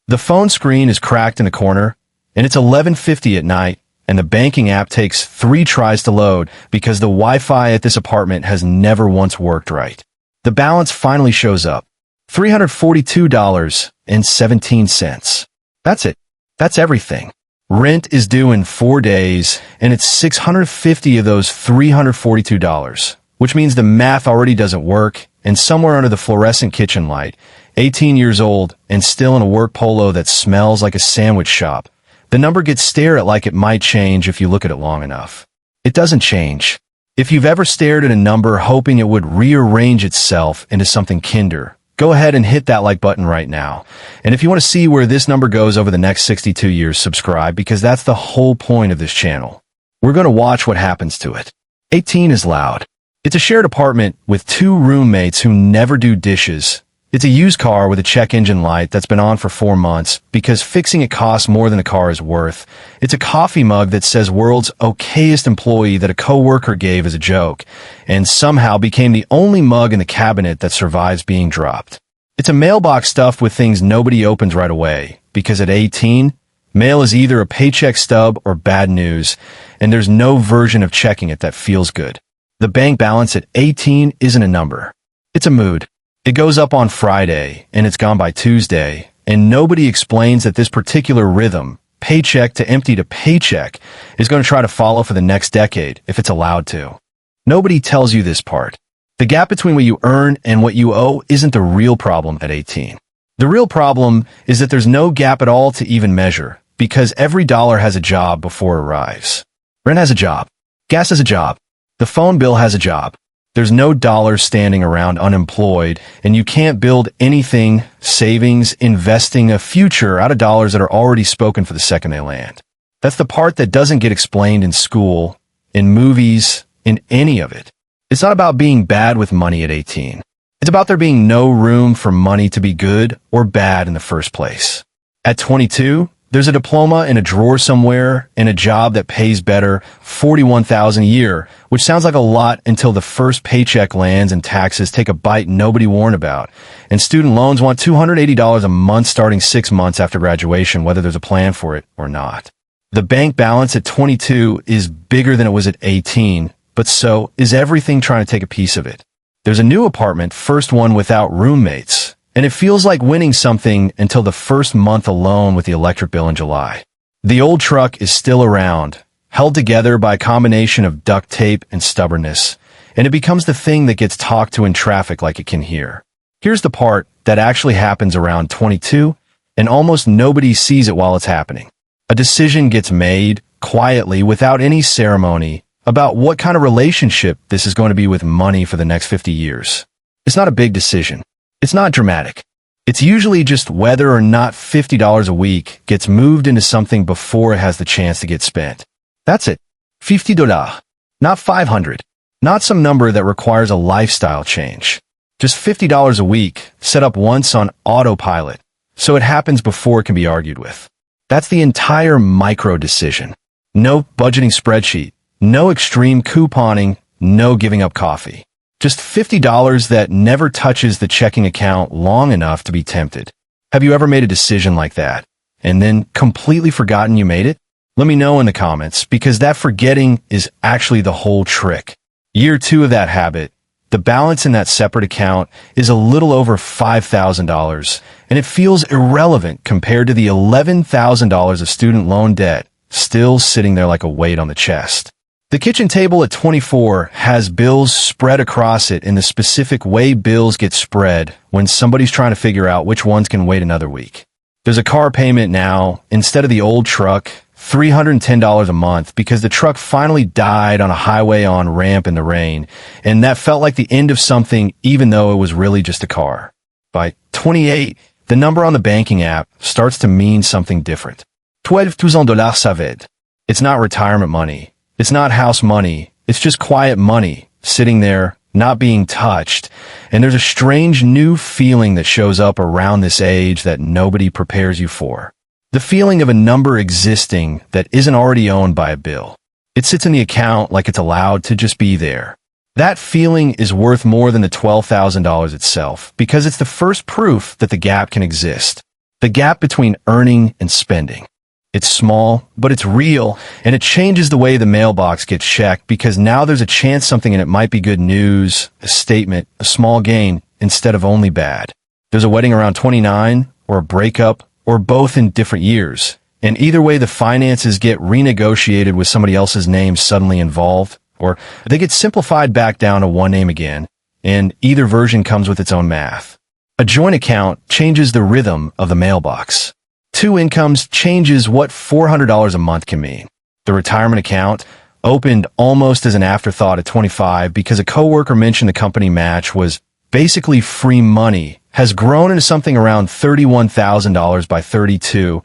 The phone screen is cracked in the corner, and it's 11:50 at night, and the banking app takes 3 tries to load because the Wi-Fi at this apartment has never once worked right. The balance finally shows up. $342.17. That's it. That's everything. Rent is due in 4 days, and it's $650 of those $342, which means the math already doesn't work, and somewhere under the fluorescent kitchen light, 18 years old and still in a work polo that smells like a sandwich shop, the number gets stared at like it might change if you look at it long enough. It doesn't change. If you've ever stared at a number hoping it would rearrange itself into something kinder, go ahead and hit that like button right now. And if you want to see where this number goes over the next 62 years, subscribe, because that's the whole point of this channel. We're going to watch what happens to it. 18 is loud. It's a shared apartment with 2 roommates who never do dishes. It's a used car with a check engine light that's been on for 4 months because fixing it costs more than the car is worth. It's a coffee mug that says world's okayest employee that a coworker gave as a joke, and somehow became the only mug in the cabinet that survives being dropped. It's a mailbox stuffed with things nobody opens right away, because at 18, mail is either a paycheck stub or bad news, and there's no version of checking it that feels good. The bank balance at 18 isn't a number. It's a mood. It goes up on Friday, and it's gone by Tuesday, and nobody explains that this particular rhythm, paycheck to empty to paycheck, is going to try to follow for the next decade, if it's allowed to. Nobody tells you this part. The gap between what you earn and what you owe isn't the real problem at 18. The real problem is that there's no gap at all to even measure, because every dollar has a job before it arrives. Rent has a job. Gas has a job. The phone bill has a job. There's no dollars standing around unemployed, and you can't build anything, savings, investing, a future out of dollars that are already spoken for the second they land. That's the part that doesn't get explained in school, in movies, in any of it. It's not about being bad with money at 18. It's about there being no room for money to be good or bad in the first place. At 22, there's a diploma in a drawer somewhere and a job that pays better, $41,000 a year, which sounds like a lot until the first paycheck lands and taxes take a bite nobody warned about. And student loans want $280 a month starting 6 months after graduation, whether there's a plan for it or not. The bank balance at 22 is bigger than it was at 18, but so is everything trying to take a piece of it. There's a new apartment, first one without roommates. And it feels like winning something until the first month alone with the electric bill in July. The old truck is still around, held together by a combination of duct tape and stubbornness, and it becomes the thing that gets talked to in traffic like it can hear. Here's the part that actually happens around 22, and almost nobody sees it while it's happening. A decision gets made, quietly, without any ceremony, about what kind of relationship this is going to be with money for the next 50 years. It's not a big decision. It's not dramatic. It's usually just whether or not $50 a week gets moved into something before it has the chance to get spent. That's it. $50. Not $500. Not some number that requires a lifestyle change. Just $50 a week, set up once on autopilot, so it happens before it can be argued with. That's the entire micro decision. No budgeting spreadsheet. No extreme couponing. No giving up coffee. Just $50 that never touches the checking account long enough to be tempted. Have you ever made a decision like that, and then completely forgotten you made it? Let me know in the comments, because that forgetting is actually the whole trick. Year 2 of that habit, the balance in that separate account is a little over $5,000, and it feels irrelevant compared to the $11,000 of student loan debt still sitting there like a weight on the chest. The kitchen table at 24 has bills spread across it in the specific way bills get spread when somebody's trying to figure out which ones can wait another week. There's a car payment now, instead of the old truck, $310 a month, because the truck finally died on a highway on ramp in the rain, and that felt like the end of something even though it was really just a car. By 28, the number on the banking app starts to mean something different. $12,000 ça veut. It's not retirement money. It's not house money. It's just quiet money, sitting there, not being touched. And there's a strange new feeling that shows up around this age that nobody prepares you for. The feeling of a number existing that isn't already owned by a bill. It sits in the account like it's allowed to just be there. That feeling is worth more than the $12,000 itself, because it's the first proof that the gap can exist. The gap between earning and spending. It's small, but it's real, and it changes the way the mailbox gets checked because now there's a chance something in it might be good news, a statement, a small gain, instead of only bad. There's a wedding around 29, or a breakup, or both in different years. And either way, the finances get renegotiated with somebody else's name suddenly involved, or they get simplified back down to one name again, and either version comes with its own math. A joint account changes the rhythm of the mailbox. Two incomes changes what $400 a month can mean. The retirement account, opened almost as an afterthought at 25 because a coworker mentioned the company match was basically free money, has grown into something around $31,000 by 32,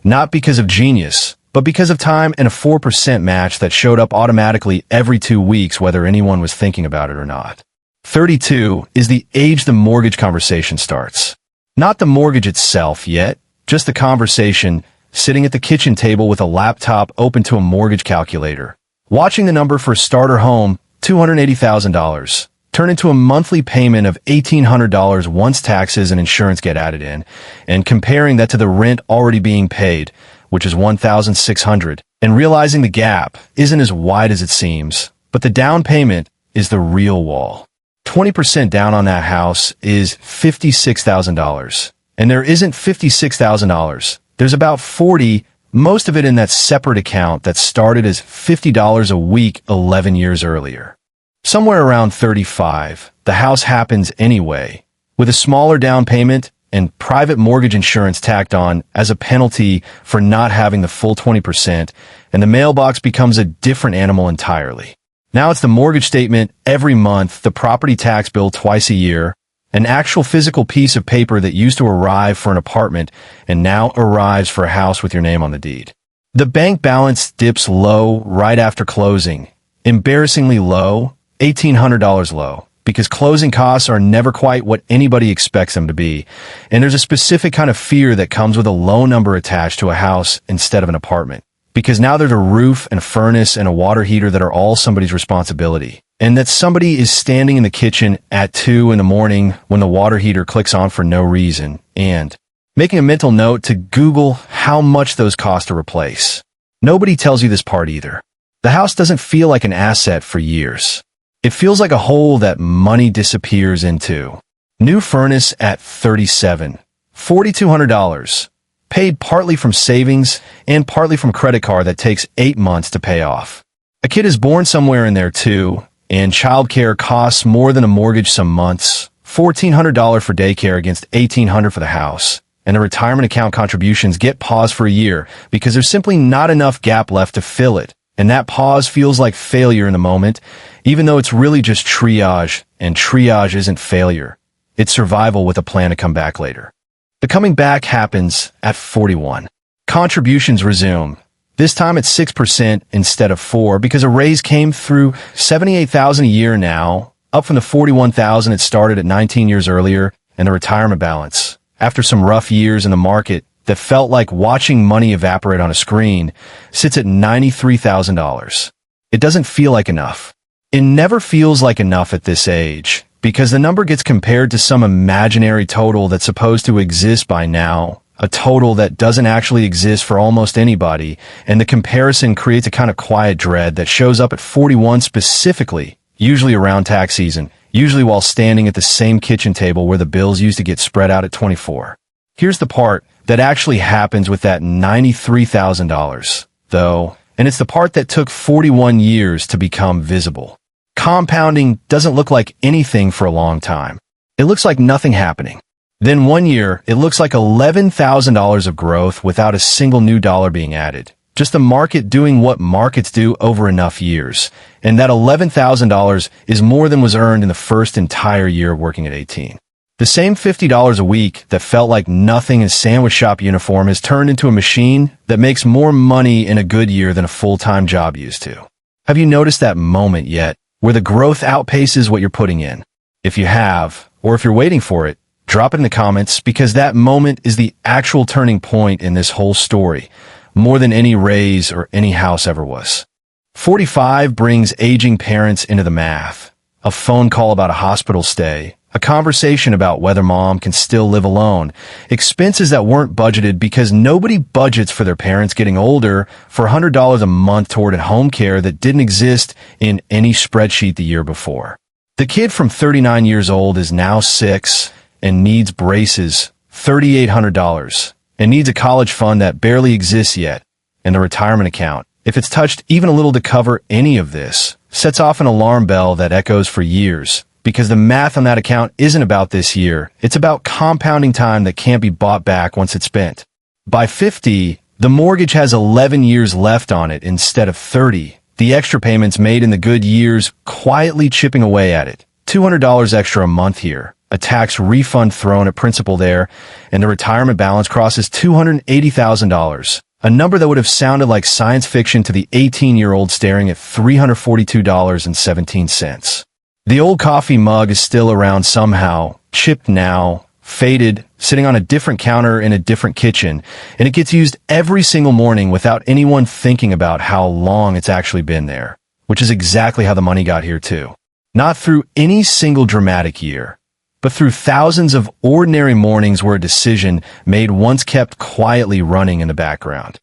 not because of genius, but because of time and a 4% match that showed up automatically every 2 weeks whether anyone was thinking about it or not. 32 is the age the mortgage conversation starts. Not the mortgage itself yet, just the conversation, sitting at the kitchen table with a laptop open to a mortgage calculator, watching the number for a starter home, $280,000, turn into a monthly payment of $1,800 once taxes and insurance get added in, and comparing that to the rent already being paid, which is $1,600, and realizing the gap isn't as wide as it seems, but the down payment is the real wall. 20% down on that house is $56,000. And there isn't $56,000. There's about 40, most of it in that separate account that started as $50 a week 11 years earlier. Somewhere around 35, the house happens anyway, with a smaller down payment and private mortgage insurance tacked on as a penalty for not having the full 20%, and the mailbox becomes a different animal entirely. Now it's the mortgage statement every month, the property tax bill twice a year, an actual physical piece of paper that used to arrive for an apartment and now arrives for a house with your name on the deed. The bank balance dips low right after closing. Embarrassingly low, $1,800 low, because closing costs are never quite what anybody expects them to be. And there's a specific kind of fear that comes with a low number attached to a house instead of an apartment. Because now there's a roof and a furnace and a water heater that are all somebody's responsibility. And that somebody is standing in the kitchen at 2 in the morning when the water heater clicks on for no reason, and making a mental note to Google how much those cost to replace. Nobody tells you this part either. The house doesn't feel like an asset for years. It feels like a hole that money disappears into. New furnace at 37, $4,200. Paid partly from savings and partly from credit card that takes 8 months to pay off. A kid is born somewhere in there too, and childcare costs more than a mortgage some months, $1,400 for daycare against $1,800 for the house, and the retirement account contributions get paused for a year because there's simply not enough gap left to fill it, and that pause feels like failure in the moment, even though it's really just triage, and triage isn't failure. It's survival with a plan to come back later. The coming back happens at 41. Contributions resume. This time it's 6% instead of 4% because a raise came through $78,000 a year now, up from the $41,000 it started at 19 years earlier, and the retirement balance, after some rough years in the market that felt like watching money evaporate on a screen, sits at $93,000. It doesn't feel like enough. It never feels like enough at this age, because the number gets compared to some imaginary total that's supposed to exist by now, a total that doesn't actually exist for almost anybody, and the comparison creates a kind of quiet dread that shows up at 41 specifically, usually around tax season, usually while standing at the same kitchen table where the bills used to get spread out at 24. Here's the part that actually happens with that $93,000, though, and it's the part that took 41 years to become visible. Compounding doesn't look like anything for a long time. It looks like nothing happening. Then one year, it looks like $11,000 of growth without a single new dollar being added. Just the market doing what markets do over enough years. And that $11,000 is more than was earned in the first entire year of working at 18. The same $50 a week that felt like nothing in a sandwich shop uniform has turned into a machine that makes more money in a good year than a full-time job used to. Have you noticed that moment yet, where the growth outpaces what you're putting in? If you have, or if you're waiting for it, drop it in the comments, because that moment is the actual turning point in this whole story, more than any raise or any house ever was. 45 brings aging parents into the math. A phone call about a hospital stay, A conversation about whether mom can still live alone, expenses that weren't budgeted because nobody budgets for their parents getting older, for $100 a month toward home care that didn't exist in any spreadsheet the year before. The kid from 39 years old is now 6 and needs braces, $3,800, and needs a college fund that barely exists yet, and the retirement account, if it's touched even a little to cover any of this, sets off an alarm bell that echoes for years, because the math on that account isn't about this year. It's about compounding time that can't be bought back once it's spent. By 50, the mortgage has 11 years left on it instead of 30. The extra payments made in the good years quietly chipping away at it. $200 extra a month here, a tax refund thrown at principal there, and the retirement balance crosses $280,000. A number that would have sounded like science fiction to the 18-year-old staring at $342.17. The old coffee mug is still around somehow, chipped now, faded, sitting on a different counter in a different kitchen, and it gets used every single morning without anyone thinking about how long it's actually been there, which is exactly how the money got here too. Not through any single dramatic year, but through thousands of ordinary mornings where a decision made once kept quietly running in the background.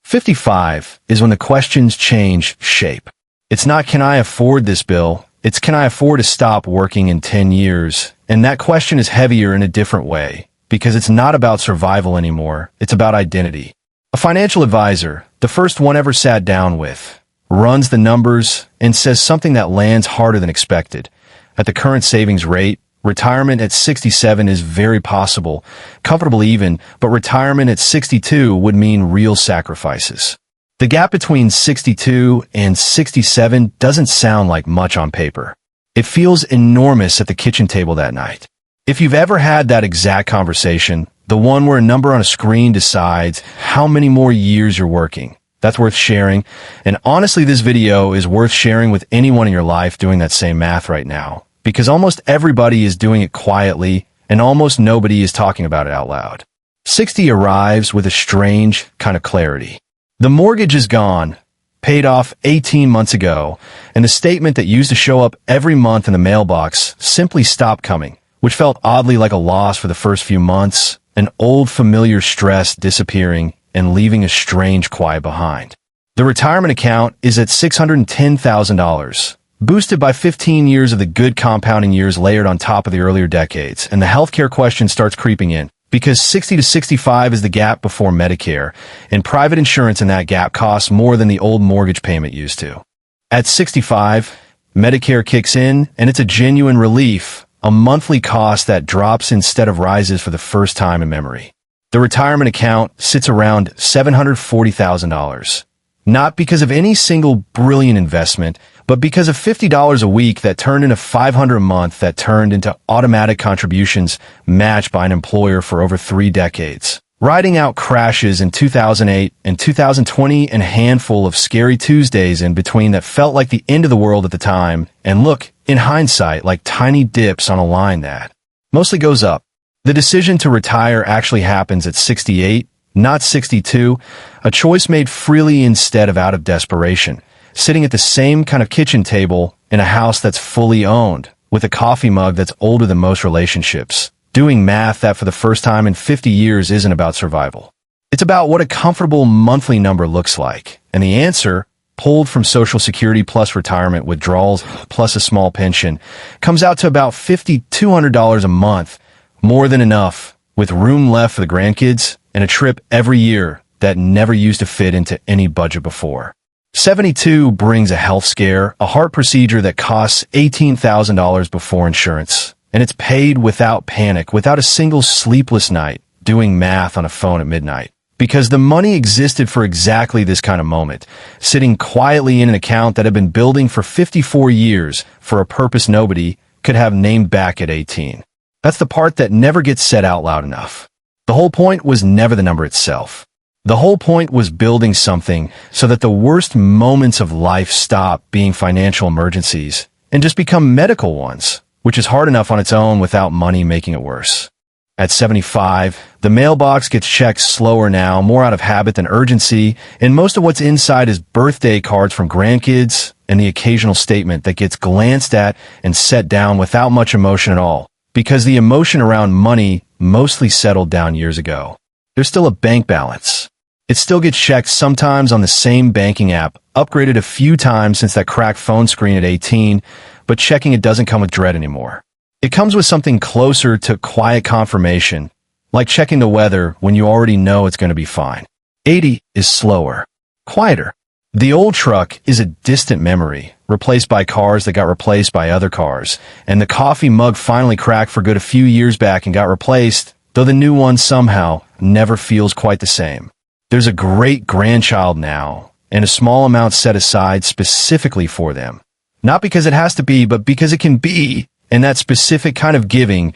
55 is when the questions change shape. It's not, can I afford this bill? It's, can I afford to stop working in 10 years? And that question is heavier in a different way, because it's not about survival anymore. It's about identity. A financial advisor, the first one ever sat down with, runs the numbers and says something that lands harder than expected. At the current savings rate, retirement at 67 is very possible, comfortable even, but retirement at 62 would mean real sacrifices. The gap between 62 and 67 doesn't sound like much on paper. It feels enormous at the kitchen table that night. If you've ever had that exact conversation, the one where a number on a screen decides how many more years you're working, that's worth sharing. And honestly, this video is worth sharing with anyone in your life doing that same math right now, because almost everybody is doing it quietly and almost nobody is talking about it out loud. 60 arrives with a strange kind of clarity. The mortgage is gone, paid off 18 months ago, and the statement that used to show up every month in the mailbox simply stopped coming, which felt oddly like a loss for the first few months, an old familiar stress disappearing and leaving a strange quiet behind. The retirement account is at $610,000, boosted by 15 years of the good compounding years layered on top of the earlier decades, and the healthcare question starts creeping in. Because 60 to 65 is the gap before Medicare, and private insurance in that gap costs more than the old mortgage payment used to. At 65, Medicare kicks in, and it's a genuine relief, a monthly cost that drops instead of rises for the first time in memory. The retirement account sits around $740,000. Not because of any single brilliant investment, but because of $50 a week that turned into $500 a month that turned into automatic contributions matched by an employer for over 3 decades. Riding out crashes in 2008 and 2020 and a handful of scary Tuesdays in between that felt like the end of the world at the time, and look, in hindsight, like tiny dips on a line that mostly goes up. The decision to retire actually happens at 68, not 62, a choice made freely instead of out of desperation. Sitting at the same kind of kitchen table in a house that's fully owned, with a coffee mug that's older than most relationships, doing math that for the first time in 50 years isn't about survival. It's about what a comfortable monthly number looks like, and the answer, pulled from Social Security plus retirement withdrawals plus a small pension, comes out to about $5,200 a month, more than enough, with room left for the grandkids and a trip every year that never used to fit into any budget before. 72 brings a health scare, a heart procedure that costs $18,000 before insurance, and it's paid without panic, without a single sleepless night, doing math on a phone at midnight. Because the money existed for exactly this kind of moment, sitting quietly in an account that had been building for 54 years for a purpose nobody could have named back at 18. That's the part that never gets said out loud enough. The whole point was never the number itself. The whole point was building something so that the worst moments of life stop being financial emergencies and just become medical ones, which is hard enough on its own without money making it worse. At 75, the mailbox gets checked slower now, more out of habit than urgency, and most of what's inside is birthday cards from grandkids and the occasional statement that gets glanced at and set down without much emotion at all. because the emotion around money mostly settled down years ago. There's still a bank balance. It still gets checked sometimes on the same banking app, upgraded a few times since that cracked phone screen at 18, but checking it doesn't come with dread anymore. It comes with something closer to quiet confirmation, like checking the weather when you already know it's going to be fine. 80 is slower, quieter. The old truck is a distant memory, replaced by cars that got replaced by other cars, and the coffee mug finally cracked for good a few years back and got replaced, though the new one somehow never feels quite the same. There's a great-grandchild now, and a small amount set aside specifically for them. Not because it has to be, but because it can be, and that specific kind of giving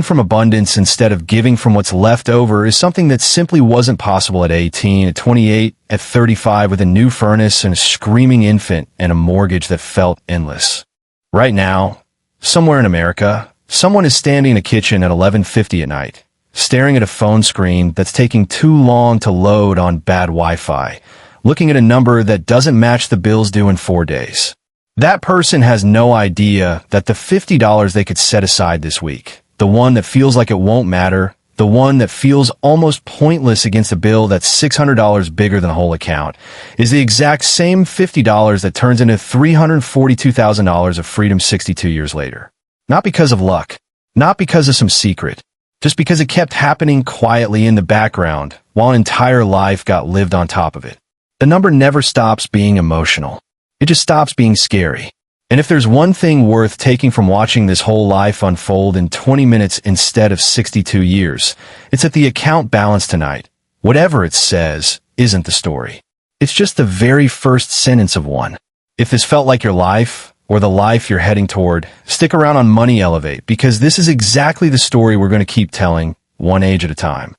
from abundance instead of giving from what's left over, is something that simply wasn't possible at 18, at 28, at 35 with a new furnace and a screaming infant and a mortgage that felt endless. Right now, somewhere in America, someone is standing in a kitchen at 11:50 at night, staring at a phone screen that's taking too long to load on bad Wi-Fi, looking at a number that doesn't match the bills due in 4 days. That person has no idea that the $50 they could set aside this week, the one that feels like it won't matter, the one that feels almost pointless against a bill that's $600 bigger than the whole account, is the exact same $50 that turns into $342,000 of freedom 62 years later. Not because of luck, not because of some secret, just because it kept happening quietly in the background while an entire life got lived on top of it. The number never stops being emotional. It just stops being scary. And if there's one thing worth taking from watching this whole life unfold in 20 minutes instead of 62 years, it's that the account balance tonight, whatever it says, isn't the story. It's just the very first sentence of one. If this felt like your life, or the life you're heading toward, stick around on Money Elevate, because this is exactly the story we're going to keep telling, one age at a time.